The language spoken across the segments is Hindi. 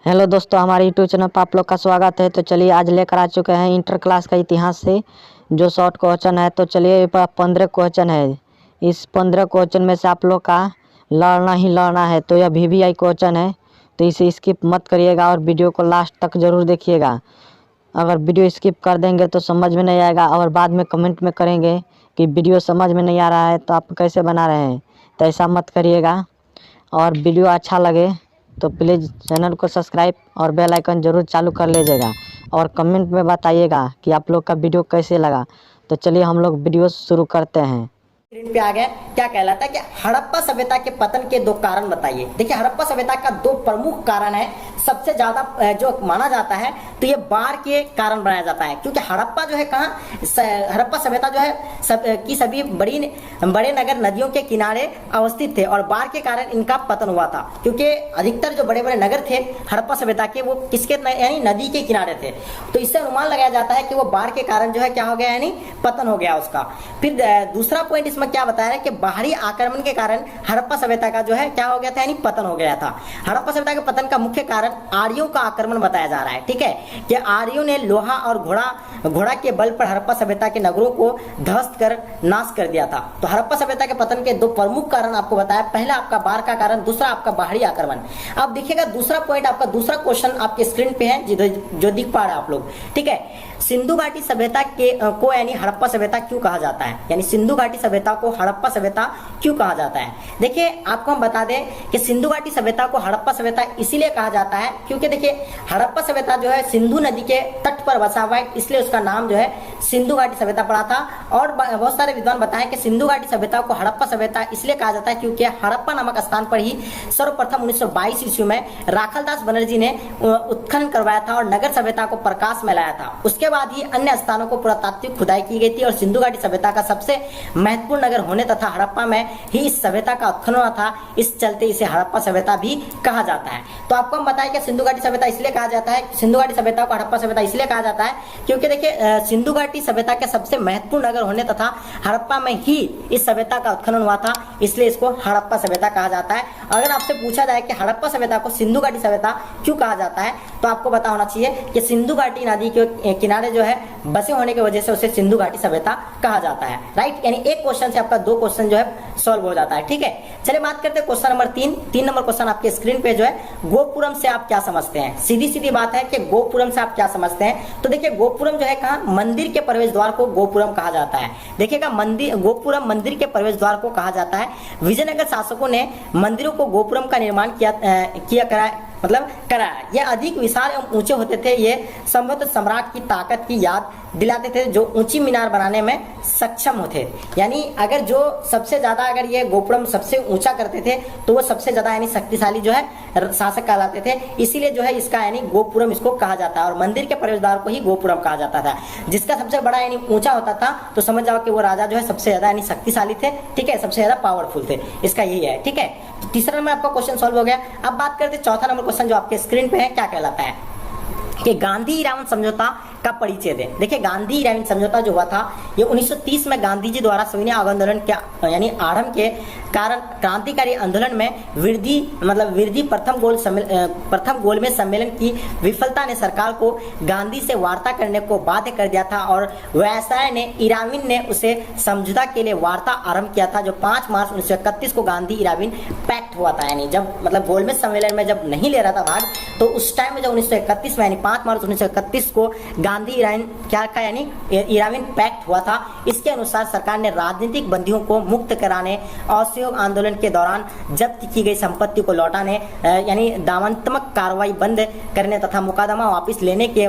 हेलो दोस्तों, हमारे यूट्यूब चैनल पर आप लोग का स्वागत है। तो चलिए आज लेकर आ चुके हैं इंटर क्लास का इतिहास से जो शॉर्ट क्वेश्चन है। तो चलिए 15 क्वेश्चन है। इस 15 क्वेश्चन में से आप लोग का लड़ना ही लड़ना है। तो यह VVI क्वेश्चन है, तो इसे स्किप मत करिएगा और वीडियो को लास्ट तक ज़रूर देखिएगा। अगर वीडियो स्किप कर देंगे तो समझ में नहीं आएगा और बाद में कमेंट में करेंगे कि वीडियो समझ में नहीं आ रहा है तो आप कैसे बना रहे हैं। तो ऐसा मत करिएगा। और वीडियो अच्छा लगे तो प्लीज़ चैनल को सब्सक्राइब और बेल आइकन ज़रूर चालू कर लीजिएगा और कमेंट में बताइएगा कि आप लोग का वीडियो कैसे लगा। तो चलिए हम लोग वीडियो शुरू करते हैं। स्क्रीन पे आ गया। क्या कहलाता है कि हड़प्पा सभ्यता के पतन के दो कारण बताइए। देखिए हड़प्पा सभ्यता का दो प्रमुख कारण है। सबसे ज्यादा जो माना जाता है तो ये बाढ़ के कारण बनाया जाता है, क्योंकि हड़प्पा जो है हड़प्पा सभ्यता जो है सभी बड़े नगर नदियों के किनारे अवस्थित थे और बाढ़ के कारण इनका पतन हुआ था। क्योंकि अधिकतर जो बड़े बड़े नगर थे हड़प्पा सभ्यता के वो किसके यानी नदी के किनारे थे। तो इससे अनुमान लगाया जाता है कि वो बाढ़ के कारण जो है क्या हो गया, यानी पतन हो गया उसका। फिर दूसरा पॉइंट इसमें क्या बताया है कि बाहरी आक्रमण के कारण हड़प्पा सभ्यता का जो है क्या हो गया था, यानी पतन हो गया था। हड़प्पा सभ्यता के पतन का मुख्य कारण आर्यों का आक्रमण बताया जा रहा है। ठीक है कि आर्यों ने लोहा और घोड़ा के बल पर हड़प्पा सभ्यता के नगरों को ध्वस्त कर नाश कर दिया था। तो हड़प्पा सभ्यता के पतन के दो प्रमुख कारण आपको बताया। पहला आपका बाढ़ का कारण, दूसरा आपका बाहरी आक्रमण। अब देखिएगा दूसरा पॉइंट, आपका दूसरा क्वेश्चन आपके स्क्रीन पे है जो दिख पा रहा है आप लोग। ठीक है, सिंधु घाटी सभ्यता को यानी हड़प्पा सभ्यता क्यों कहा जाता है, यानी सिंधु घाटी सभ्यता को हड़प्पा सभ्यता क्यों कहा जाता है। देखिए आपको हम बता दें कि सिंधु घाटी सभ्यता को हड़प्पा सभ्यता इसीलिए कहा जाता है क्योंकि देखिए हड़प्पा सभ्यता जो है सिंधु नदी के तट पर बसा हुआ है, इसलिए उसका नाम जो है सिंधु घाटी सभ्यता पड़ा था। और बहुत सारे विद्वान बताएं कि सिंधु घाटी सभ्यता को हड़प्पा सभ्यता इसलिए कहा जाता है क्योंकि हड़प्पा नामक स्थान पर ही सर्वप्रथम 1922 ईस्वी में राखलदास बनर्जी ने उत्खनन करवाया था और नगर सभ्यता को प्रकाश में लाया था। उसके बाद ही अन्य स्थानों को पुरातात्विक खुदाई की गई थी और सिंधु घाटी सभ्यता का सबसे महत्वपूर्ण नगर होने तथा हड़प्पा में ही इस सभ्यता का उत्खनन हुआ था, इस चलते इसे हड़प्पा सभ्यता भी कहा जाता है। तो आपको हम बताएं कि सिंधु घाटी सभ्यता इसलिए कहा जाता है, सिंधु घाटी सभ्यता को हड़प्पा सभ्यता इसलिए कहा जाता है क्योंकि देखिए सिंधु घाटी सभ्यता के सबसे महत्वपूर्ण नगर होने तथा हड़प्पा में ही इस सभ्यता का उत्खनन हुआ था, इसलिए इसको हड़प्पा सभ्यता कहा जाता है। अगर आपसे पूछा जाए कि हड़प्पा सभ्यता को सिंधु घाटी सभ्यता क्यों कहा जाता है तो आपको पता होना चाहिए कि सिंधु घाटी नदी के किनारे जो है बसे होने की वजह से उसे सिंधु घाटी सभ्यता कहा जाता है। राइट, यानी एक क्वेश्चन से आपका दो क्वेश्चन जो है सॉल्व हो जाता है। ठीक है, चलिए बात करते हैं क्वेश्चन नंबर 3 नंबर क्वेश्चन आपके स्क्रीन पे जो है, गोपुरम से आप क्या समझते हैं। सीधी सीधी बात है कि गोपुरम से आप क्या समझते हैं। तो देखिए गोपुरम जो है कहा, मंदिर के प्रवेश द्वार को गोपुरम कहा जाता है। देखिएगा गोपुरम मंदिर के प्रवेश द्वार को कहा जाता है। विजयनगर शासकों ने मंदिरों को गोपुरम का निर्माण कराया। ये अधिक विशाल एवं ऊंचे होते थे। ये संभवतः सम्राट की ताकत की याद दिलाते थे जो ऊंची मीनार बनाने में सक्षम होते। यानी अगर जो सबसे ज्यादा अगर ये गोपुरम सबसे ऊंचा करते थे तो वो सबसे ज्यादा यानी शक्तिशाली जो है शासक कहलाते थे, इसीलिए जो है इसका यानी गोपुरम इसको कहा जाता है। और मंदिर के प्रवेशद्वार को ही गोपुरम कहा जाता था। जिसका सबसे बड़ा यानी ऊंचा होता था तो समझ जाओ कि वो राजा जो है सबसे ज्यादा यानी शक्तिशाली थे। ठीक है, सबसे ज्यादा पावरफुल थे, इसका यही है। ठीक है, तो तीसरा नंबर आपका क्वेश्चन सॉल्व हो गया। अब बात करते हैं चौथा नंबर क्वेश्चन जो आपके स्क्रीन पे है, क्या कहलाता है कि गांधी इरावन समझौता का परिचय दें। देखिए गांधी इरावन समझौता जो हुआ था ये 1930 में गांधी जी द्वारा सविनय आंदोलन के यानी आरंभ के कारण क्रांतिकारी आंदोलन में वृद्धि प्रथम गोल में सम्मेलन की विफलता ने सरकार को गांधी से वार्ता करने को बाध्य कर दिया था और वायसराय ने इराविन ने उसे समझौता के लिए वार्ता आरंभ किया था, जो 5 मार्च 1931 को गांधी इराविन पैक्ट हुआ था। यानी जब गोलमेज सम्मेलन में जब नहीं ले रहा था भाग, तो उस टाइम में जब 1931 में यानी 5 मार्च 1931 को गांधी इराविन क्या का यानी इराविन पैक्ट हुआ था। इसके अनुसार सरकार ने राजनीतिक बंदियों को मुक्त कराने, असहयोग आंदोलन के दौरान जब्त की गई संपत्ति को लौटाने, यानी दामनात्मक कार्रवाई बंद करने तथा मुकदमा वापस लेने के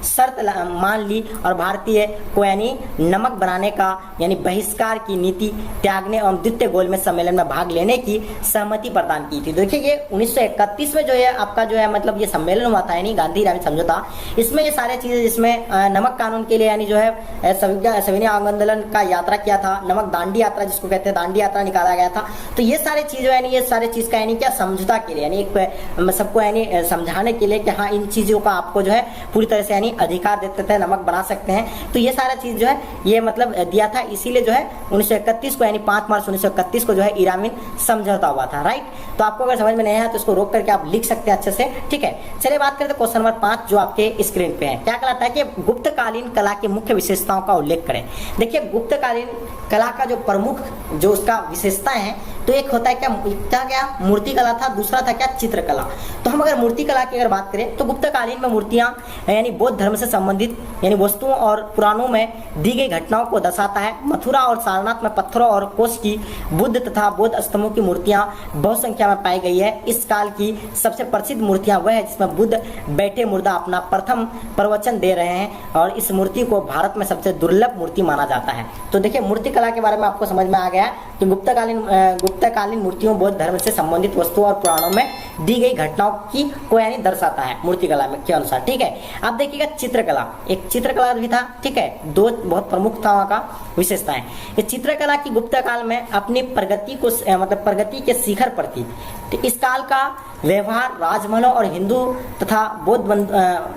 शर्त मान ली और भारतीय को यानी नमक बनाने का यानी बहिष्कार की नीति त्यागने और द्वितीय गोलमेज सम्मेलन में भाग लेने की सहमति प्रदान की थी। देखिए ये 1931 में जो है आपका जो है ये सम्मेलन हुआ था यानी गांधी इराविन समझौता। इसमें ये सारे चीजें जिसमें नमक कानून के लिए यानी जो है सविनय आंदोलन का यात्रा किया था, नमक दांडी यात्रा जिसको कहते हैं, दांडी यात्रा निकाला गया था। तो ये सारे चीजों यानी ये सारे चीज का यानी क्या समझौता के लिए यानी एक सबको यानी समझाने के लिए कि हाँ इन चीजों का आपको जो है पूरी तरह से यानी अधिकार देते थे, नमक बना सकते हैं। तो ये सारा चीज जो है ये दिया था, इसीलिए जो है 1931 को यानी 5 मार्च 1931 को जो है इराविन समझौता हुआ था। राइट, तो आपको अगर समझ में नहीं आया तो इसको रोक करके आप लिख सकते हैं अच्छे से। से, ठीक है। चलिए बात करते हैं क्वेश्चन नंबर 5 जो आपके स्क्रीन पे है। क्या कहलाता है कि गुप्तकालीन कला की मुख्य विशेषताओं का उल्लेख करें। देखिए गुप्तकालीन कला का जो प्रमुख जो उसका विशेषताएं हैं, तो एक होता है क्या मूर्ति कला था, दूसरा था क्या चित्रकला। तो हम अगर मूर्ति कला की अगर बात करें तो गुप्तकालीन में मूर्तियां यानी बौद्ध धर्म से संबंधित यानी वस्तुओं और पुराणों में दी गई घटनाओं को दर्शाता है। मथुरा और सारनाथ में पत्थरों और कोष की बुद्ध तथा बौद्ध स्तंभों की मूर्तियां बहुत संख्या में पाई गई है। इस काल की सबसे प्रसिद्ध मूर्तियां वह है जिसमें बुद्ध बैठे मुर्दा अपना प्रथम प्रवचन दे रहे हैं, और इस मूर्ति को भारत में सबसे दुर्लभ मूर्ति माना जाता है। तो देखिए मूर्ति कला के बारे में आपको समझ में आ गया कि गुप्तकालीन मूर्तियों बौद्ध धर्म से संबंधित वस्तुओं और पुराणों में दी गई घटनाओं की को यानी दर्शाता है मूर्ति कला में के अनुसार, ठीक है। अब देखिएगा चित्रकला, एक चित्रकला भी था, ठीक है। दो बहुत प्रमुख था वहाँ का विशेषताएं। ये चित्रकला की गुप्त काल में अपनी प्रगति को मतलब प्रगति के शिखर पर थी। तो इस काल का व्यवहार राजमहलों और हिंदू तथा बौद्ध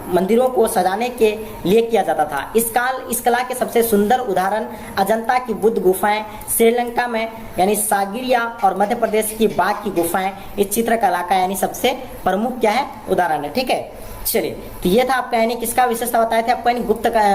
मंदिरों को सजाने के लिए किया जाता था। इस कला के सबसे सुंदर उदाहरण अजंता की बुद्ध गुफाएं, श्रीलंका में यानी सागिरिया और मध्य प्रदेश की बाघ की गुफाएं इस चित्रकला का यानी सबसे प्रमुख क्या है उदाहरण है, ठीक है। चलिए तो ये था आपका यानी किसका विशेषता बताया था आपको यानी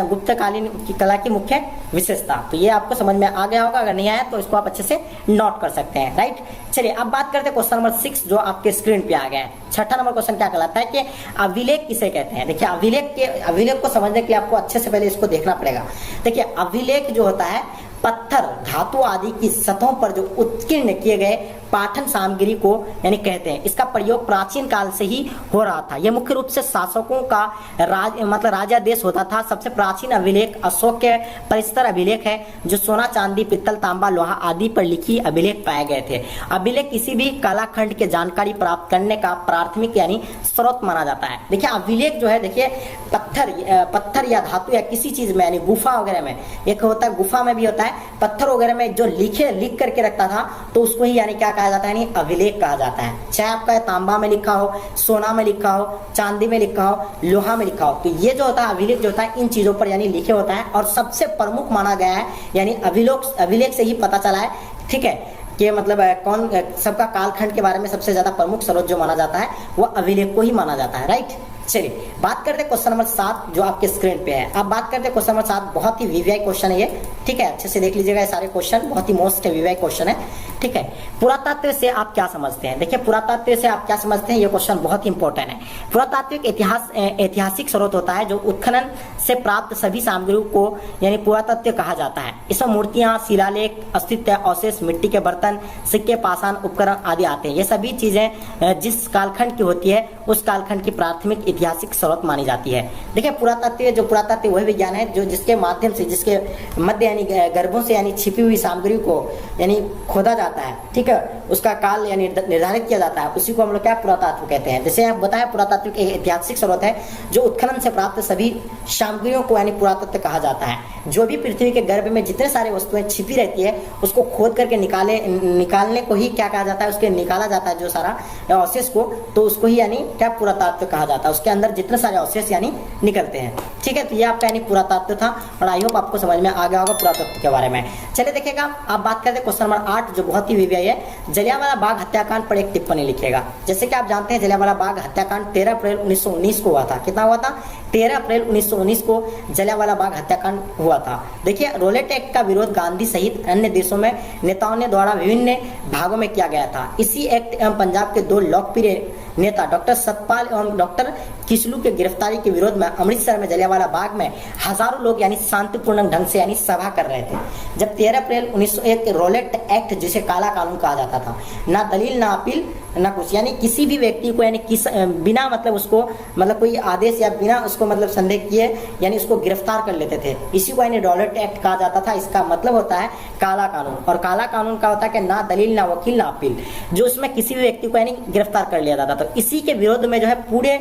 गुप्तकालीन की कला की मुख्य विशेषता। तो ये आपको समझ में आ गया होगा, अगर नहीं आया तो इसको आप अच्छे से नोट कर सकते हैं, राइट। चलिए अब बात करते हैं क्वेश्चन नंबर 6 जो आपके स्क्रीन पे आ गया है। छठा नंबर क्वेश्चन क्या कहलाता है कि अभिलेख किसे कहते हैं। देखिए अभिलेख को समझने के लिए आपको अच्छे से पहले इसको देखना पड़ेगा। देखिए अभिलेख जो होता है पत्थर धातु आदि की सतहों पर जो उत्कीर्ण किए गए पाठन सामग्री को यानी कहते हैं। इसका प्रयोग प्राचीन काल से ही हो रहा था। यह मुख्य रूप से शासकों का राजादेश होता था। सबसे प्राचीन अभिलेख अशोक के परिस्तर अभिलेख है जो सोना चांदी पित्तल तांबा लोहा आदि पर लिखी अभिलेख पाए गए थे। अभिलेख किसी भी कलाखंड के जानकारी प्राप्त करने का प्राथमिक यानी स्रोत माना जाता है। देखिए अभिलेख जो है देखिए पत्थर या धातु या किसी चीज में यानी गुफा वगैरह में, एक होता है गुफा में भी होता है पत्थर वगैरह में जो लिख करके रखता था तो उसको ही यानी क्या कहा जाता है यानी अभिलेख कहा जाता है। चाहे आपका तांबा में लिखा हो, सोना में लिखा हो, चांदी में लिखा हो, लोहा में लिखा हो, तो ये जो होता है अभिलेख जो होता है इन चीजों पर यानी लिखे होता है और सबसे प्रमुख माना गया है यानी अभिलेख से ही पता चला है, ठीक है, कि मतलब कौन सबका कालखंड के बारे में सबसे ज्यादा प्रमुख स्रोत जो माना जाता है वह अभिलेख को ही माना जाता है, राइट। चलिए बात करते हैं क्वेश्चन नंबर 7 जो आपके स्क्रीन पे है। अब बात करते हैं क्वेश्चन नंबर 7, बहुत ही वीवीआई क्वेश्चन है ये, ठीक है। अच्छे से देख लीजिएगा, ये सारे क्वेश्चन बहुत ही मोस्ट वीवीआई क्वेश्चन है, ठीक है। पुरातत्व से आप क्या समझते हैं। देखिए पुरातत्व से आप क्या समझते हैं, ये क्वेश्चन बहुत ही इंपॉर्टेंट है। पुरातात्विक ऐतिहासिक स्रोत होता है जो उत्खनन से प्राप्त सभी सामग्रियों को यानी पुरातत्व कहा जाता है। इसमें मूर्तियां, शिलालेख, अस्तित्व अवशेष, मिट्टी के बर्तन, सिक्के, पाषाण उपकरण आदि आते हैं। ये सभी चीजें जिस कालखंड की होती है उस कालखंड की प्राथमिक ऐतिहासिक स्रोत मानी जाती है। देखिए पुरातत्व वह विज्ञान है जो जिसके माध्यम से जिसके मध्य यानी गर्भों से यानी छिपी हुई सामग्री को यानी खोदा जाता है, ठीक है, उसका काल यानी निर्धारित किया जाता है, उसी को हम लोग क्या पुरातत्व कहते हैं। जैसे आप बताया पुरातत्व एक ऐतिहासिक स्रोत है जो उत्खनन से प्राप्त सभी सामग्रियों को यानी पुरातत्व कहा जाता है। जो भी पृथ्वी के गर्भ में जितने सारे वस्तुएं छिपी रहती है उसको खोद करके निकालने को ही क्या कहा जाता है, उसके निकाला जाता है जो सारा अवशेष को, तो उसको ही यानी क्या पुरातत्व कहा जाता है। उसके अंदर जितने सारे अवशेष यानी निकलते हैं, ठीक है। तो ये आपका यानी पुरातत्व था और आई होप आपको समझ में आ गया होगा पुरातत्व के बारे में। चलिए देखिएगा आप बात करते हैं क्वेश्चन नंबर 8 जो बहुत ही वीवीआई है। जलियांवाला बाग हत्याकांड पर एक टिप्पणी लिखिएगा। जैसे कि आप जानते हैं जलियांवाला बाग हत्याकांड 13 अप्रैल 1919 को हुआ था। कितना हुआ था, 13 अप्रैल 1919 को जलियांवाला बाग हत्याकांड हुआ था। देखिए रोलेट एक्ट का विरोध गांधी सहित अन्य देशों में नेताओं ने द्वारा विभिन्न भागों में किया गया था। इसी एक्ट एवं पंजाब के 2 लोकप्रिय नेता डॉक्टर सतपाल एवं डॉक्टर किसलू के गिरफ्तारी के विरोध में अमृतसर में जलियांवाला बाग में हजारों लोग यानी शांतिपूर्ण ढंग से यानी सभा कर रहे थे। जब 13 अप्रैल 1901 रोलेट एक्ट जिसे काला कानून कहा जाता था, ना दलील ना अपील ना कुछ, यानी किसी भी व्यक्ति को यानी बिना मतलब उसको मतलब कोई आदेश या बिना उसको मतलब संदेह किए यानी उसको गिरफ्तार कर लेते थे। इसी को यानी रोलेट एक्ट कहा जाता था। इसका मतलब होता है काला कानून, और काला कानून का होता है कि ना दलील ना वकील ना अपील, जो उसमें किसी भी व्यक्ति को यानी गिरफ्तार कर लिया जाता था। तो इसी के विरोध में जो है पूरे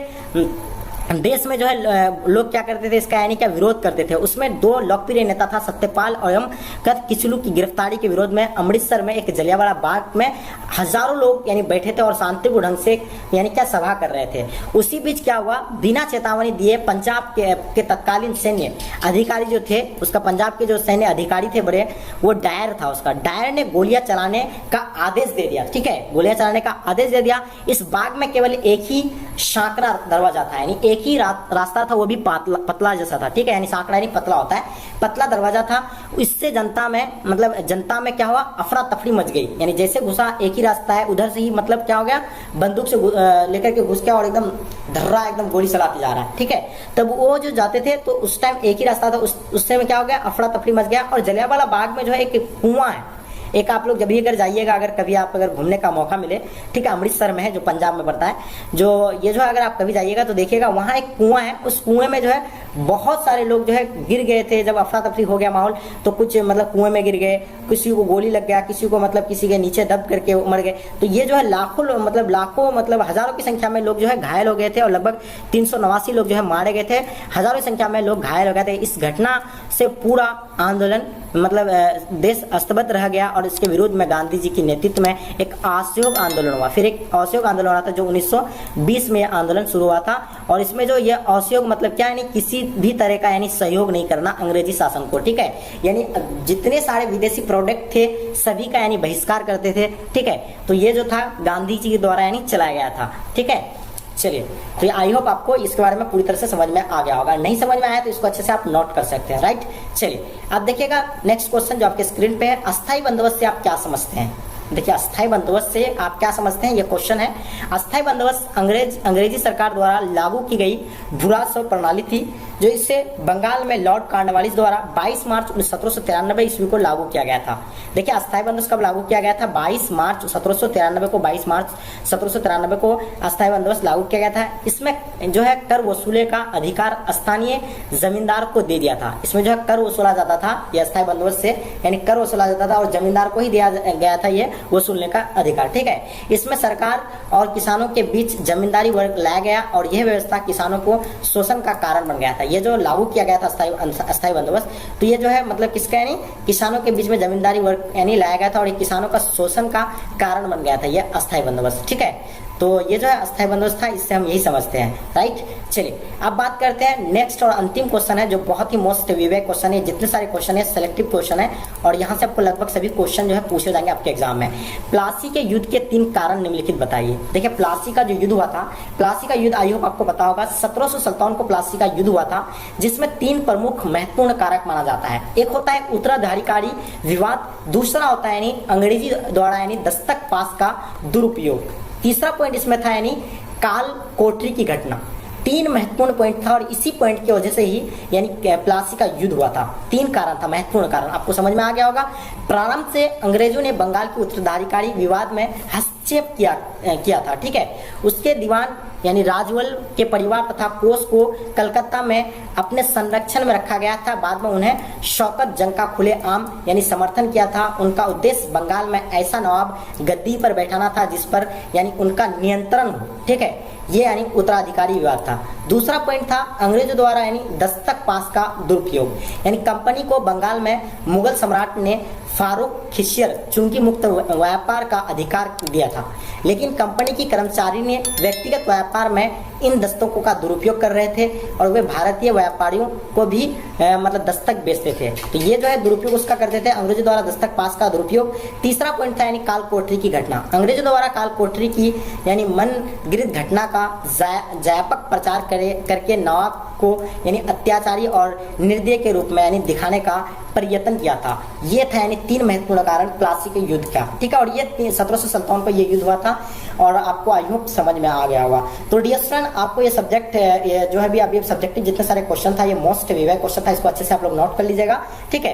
देश में जो है लोग क्या करते थे, इसका यानी क्या विरोध करते थे। उसमें दो लोकप्रिय नेता था, सत्यपाल एवं किचलू की गिरफ्तारी के विरोध में अमृतसर में एक जलियांवाला बाग में हजारों लोग यानी बैठे थे और शांतिपूर्ण ढंग से यानी क्या सभा कर रहे थे। उसी बीच क्या हुआ, बिना चेतावनी दिए पंजाब के तत्कालीन सैन्य अधिकारी जो थे, उसका पंजाब के जो सैन्य अधिकारी थे बड़े, वो डायर था उसका, डायर ने गोलियां चलाने का आदेश दे दिया। ठीक है, गोलियां चलाने का आदेश दे दिया। इस बाग में केवल एक ही सांकड़ा दरवाजा था, यानी एक ही रास्ता था, वो भी पतला जैसा था। ठीक है, यानी सांकड़ा नहीं, पतला होता है, पतला दरवाजा था। इससे जनता में क्या हुआ, अफरा तफरी मच गई। यानी जैसे घुसा, एक ही रास्ता है, उधर से ही मतलब क्या हो गया, बंदूक से लेकर के घुस गया और एकदम धर्रा एकदम गोली चलाते जा रहा है। ठीक है, तब वो जो जाते थे तो उस टाइम एक ही रास्ता था, उससे में क्या हो गया, अफरा तफरी मच गया। और जलियांवाला बाग में जो है एक कुआं है, एक आप लोग जब भी अगर जाइएगा, अगर कभी आप अगर घूमने का मौका मिले, ठीक है, अमृतसर में है जो पंजाब में पड़ता है, जो ये जो है अगर आप कभी जाइएगा तो देखिएगा वहाँ एक कुआं है। उस कुएं में जो है बहुत सारे लोग जो है गिर गए थे। जब अफरा तफरी हो गया माहौल तो कुछ मतलब कुएं में गिर गए, किसी को गोली लग गया, किसी को मतलब किसी के नीचे दब करके मर गए। तो ये जो है लाखों मतलब हजारों की संख्या में लोग जो है घायल हो गए थे और लगभग 389 लोग जो है मारे गए थे, हजारों की संख्या में लोग घायल हो गए थे। इस घटना से पूरा आंदोलन मतलब देश अस्तव्यस्त रह गया और इसके विरुद्ध में गांधी जी के नेतृत्व में एक असहयोग आंदोलन हुआ। फिर एक असहयोग आंदोलन हुआ था जो 1920 में आंदोलन शुरू हुआ था। और इसमें जो ये असहयोग मतलब क्या, यानी किसी भी तरह का यानी सहयोग नहीं करना अंग्रेजी शासन को। ठीक है, यानी जितने सारे विदेशी प्रोडक्ट थे सभी का यानी बहिष्कार करते थे। ठीक है, तो ये जो था गांधी जी के द्वारा यानी चलाया गया था। ठीक है, चलिए, तो आई होप आपको इसके बारे में पूरी तरह से समझ में आ गया होगा। नहीं समझ में आया तो इसको अच्छे से आप नोट कर सकते हैं। राइट, चलिए अब देखिएगा नेक्स्ट क्वेश्चन जो आपके स्क्रीन पे है, अस्थायी बंदोबस्त से आप क्या समझते हैं। देखिए, अस्थायी बंदोबस्त से आप क्या समझते हैं, ये क्वेश्चन है। अस्थायी बंदोबस्त अंग्रेजी सरकार द्वारा लागू की गई भूराजस्व प्रणाली थी, जो इससे बंगाल में लॉर्ड कॉर्नवालिस द्वारा 22 मार्च 1793 ईस्वी को लागू किया गया था। देखिए, अस्थायी बंदोबस्त कब लागू किया गया था, 22 मार्च 1793 को अस्थायी बंदोबस्त लागू किया गया था। इसमें जो है कर वसूले का अधिकार स्थानीय जमींदार को दे दिया था। इसमें जो है कर वसूला जाता था, यह अस्थायी बंदोबस्त से यानी कर वसूला जाता था और जमींदार को ही दिया गया था ये वसूलने का अधिकार। ठीक है, इसमें सरकार और किसानों के बीच जमींदारी वर्ग लाया गया और यह व्यवस्था किसानों को शोषण का कारण बन गया था। ये जो लागू किया गया था अस्थायी बंदोबस्त, तो ये जो है मतलब किसका, यानी किसानों के बीच में जमींदारी वर्ग यानी लाया गया था और ये किसानों का शोषण का कारण बन गया था ये अस्थायी बंदोबस्त। ठीक है, तो ये जो है अस्थायी बंदोबस्त था, इससे हम यही समझते हैं। राइट, चलिए अब बात करते हैं नेक्स्ट और अंतिम क्वेश्चन है जो बहुत ही मोस्ट विवेक क्वेश्चन है। जितने सारे क्वेश्चन है सिलेक्टिव क्वेश्चन है और यहाँ से आपको लगभग सभी क्वेश्चन जो है पूछे जाएंगे आपके एग्जाम में। प्लासी के युद्ध के 3 कारण निम्नलिखित बताइए। देखिए, प्लासी का जो युद्ध हुआ था, प्लासी का युद्ध आई होप आपको पता होगा, 1757 को प्लासी का युद्ध हुआ था, जिसमें 3 प्रमुख महत्वपूर्ण कारक माना जाता है। एक होता है उत्तराधिकारी विवाद, दूसरा होता है यानी अंग्रेजी द्वारा यानी दस्तक पास का दुरुपयोग, तीसरा पॉइंट इसमें था यानी काल कोठरी की घटना। 3 महत्वपूर्ण पॉइंट था और इसी पॉइंट की वजह से ही यानी प्लासी का युद्ध हुआ था। 3 कारण था, महत्वपूर्ण कारण, आपको समझ में आ गया होगा। प्रारंभ से अंग्रेजों ने बंगाल के उत्तराधिकारी विवाद में हस्तक्षेप किया था। ठीक है, उसके दीवान यानी राजवल के परिवार तथा कोष को कलकत्ता में अपने संरक्षण में रखा गया था। बाद में उन्हें शौकत जंग का खुलेआम यानी समर्थन किया था। उनका उद्देश्य बंगाल में ऐसा नवाब गद्दी पर बैठाना था जिस पर यानी उनका नियंत्रण हो। ठीक है, ये यानी उत्तराधिकारी विवाद था। दूसरा पॉइंट था अंग्रेजों द्वारा यानी दस्तक पास का दुरुपयोग, यानी कंपनी को बंगाल में मुगल सम्राट ने फारूक खिशियर चुंगी मुक्त व्यापार का अधिकार दिया था, लेकिन कंपनी की कर्मचारी ने व्यक्तिगत व्यापार में इन दस्तकों का दुरुपयोग कर रहे थे और वे भारतीय व्यापारियों को भी मतलब दस्तक बेचते थे। तो ये जो है दुरुपयोग उसका करते थे, अंग्रेजों द्वारा दस्तक पास का दुरुपयोग। तीसरा पॉइंट था यानी काल कोठरी की घटना, अंग्रेजों द्वारा काल कोठरी की यानी मन गिरद घटना का व्यापक प्रचार करके नवाब को यानी अत्याचारी और निर्दयी के रूप में यानी दिखाने का प्रयत्न किया था। ये था यानी 3 महत्वपूर्ण कारण प्लासी के युद्ध का। ठीक है, और ये 1757 को ये युद्ध हुआ था और आपको आई होप समझ में आ गया होगा। तो डियर स्टूडेंट, आपको ये सब्जेक्ट जो है अभी सब्जेक्टिव जितने सारे क्वेश्चन था, ये मोस्ट विवेक क्वेश्चन था, इसको अच्छे से आप लोग नोट कर लीजिएगा। ठीक है।